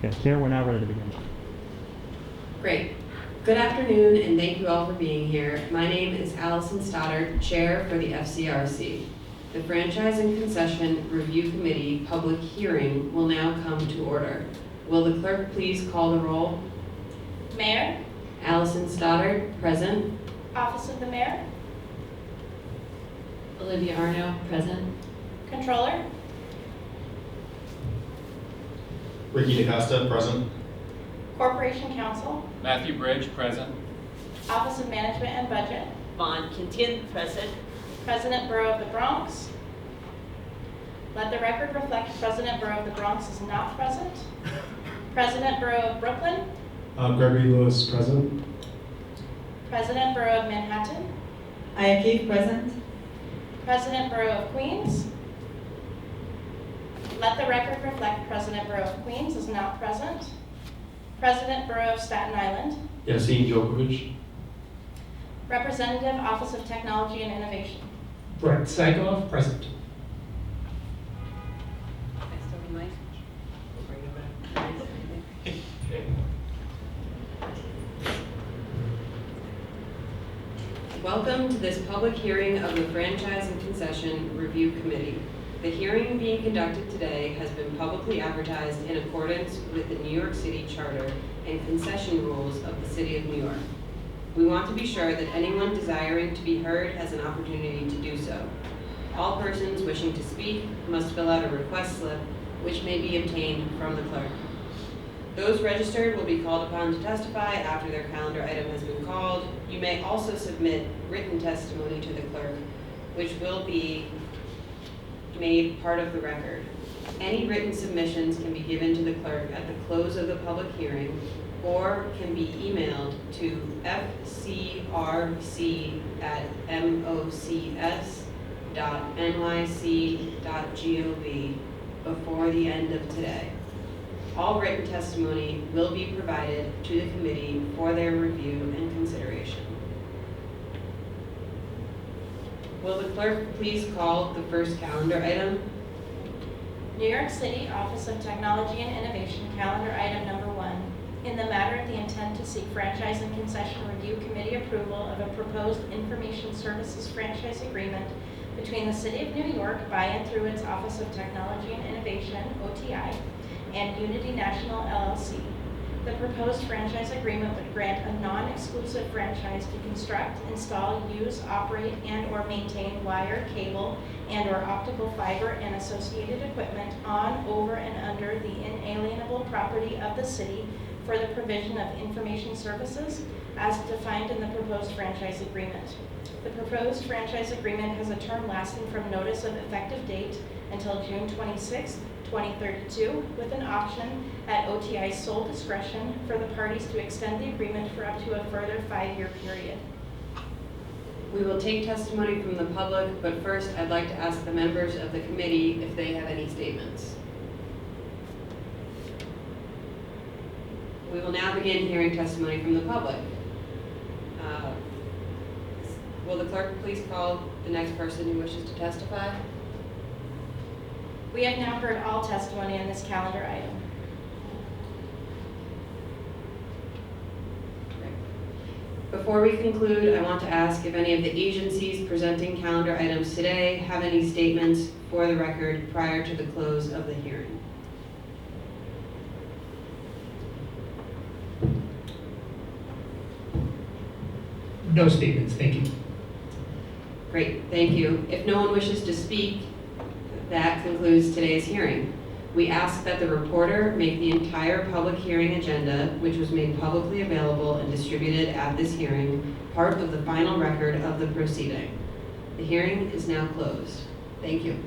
Okay, Chair, we're now ready to begin. Great. Good afternoon, and thank you all for being here. My name is Allison Stoddard, Chair for the FCRC. The Franchise and Concession Review Committee public hearing will now come to order. Will the clerk please call the roll? Mayor, Allison Stoddard, present. Office of the Mayor, Olivia Arno, present. Controller, Ricky DaCosta, present. Corporation Counsel, Matthew Bridge, present. Office of Management and Budget, Vaughn Kintian, present. President Borough of the Bronx. Let the record reflect President Borough of the Bronx is not present. President Borough of Brooklyn, Gregory Lewis, present. President Borough of Manhattan, Aya Keith, present. President Borough of Queens. Let the record reflect President Borough of Queens is not present. President Borough of Staten Island, Yassine Djokovic. Representative Office of Technology and Innovation. Brett Sagoff, present. Welcome to this public hearing of the Franchise and Concession Review Committee. The hearing being conducted today has been publicly advertised in accordance with the New York City Charter and concession rules of the City of New York. We want to be sure that anyone desiring to be heard has an opportunity to do so. All persons wishing to speak must fill out a request slip, which may be obtained from the clerk. Those registered will be called upon to testify after their calendar item has been called. You may also submit written testimony to the clerk, which will be made part of the record. Any written submissions can be given to the clerk at the close of the public hearing or can be emailed to fcrc@mocs.nyc.gov before the end of today. All written testimony will be provided to the committee for their review and consideration. Will the clerk please call the first calendar item? New York City Office of Technology and Innovation, calendar item number 1. In the matter of the intent to seek Franchise and Concession Review Committee approval of a proposed information services franchise agreement between the City of New York by and through its Office of Technology and Innovation, OTI, and Unity National LLC. The proposed franchise agreement would grant a non-exclusive franchise to construct, install, use, operate, and/or maintain wire, cable, and/or optical fiber and associated equipment on, over, and under the inalienable property of the city for the provision of information services as defined in the proposed franchise agreement. The proposed franchise agreement has a term lasting from notice of effective date until June 26, 2032, with an option at OTI's sole discretion for the parties to extend the agreement for up to a further 5-year period. We will take testimony from the public, but first I'd like to ask the members of the committee if they have any statements. We will now begin hearing testimony from the public. Will the clerk please call the next person who wishes to testify? We have now heard all testimony on this calendar item. Before we conclude, I want to ask if any of the agencies presenting calendar items today have any statements for the record prior to the close of the hearing. No statements, thank you. Great, thank you. If no one wishes to speak, that concludes today's hearing. We ask that the reporter make the entire public hearing agenda, which was made publicly available and distributed at this hearing, part of the final record of the proceeding. The hearing is now closed. Thank you.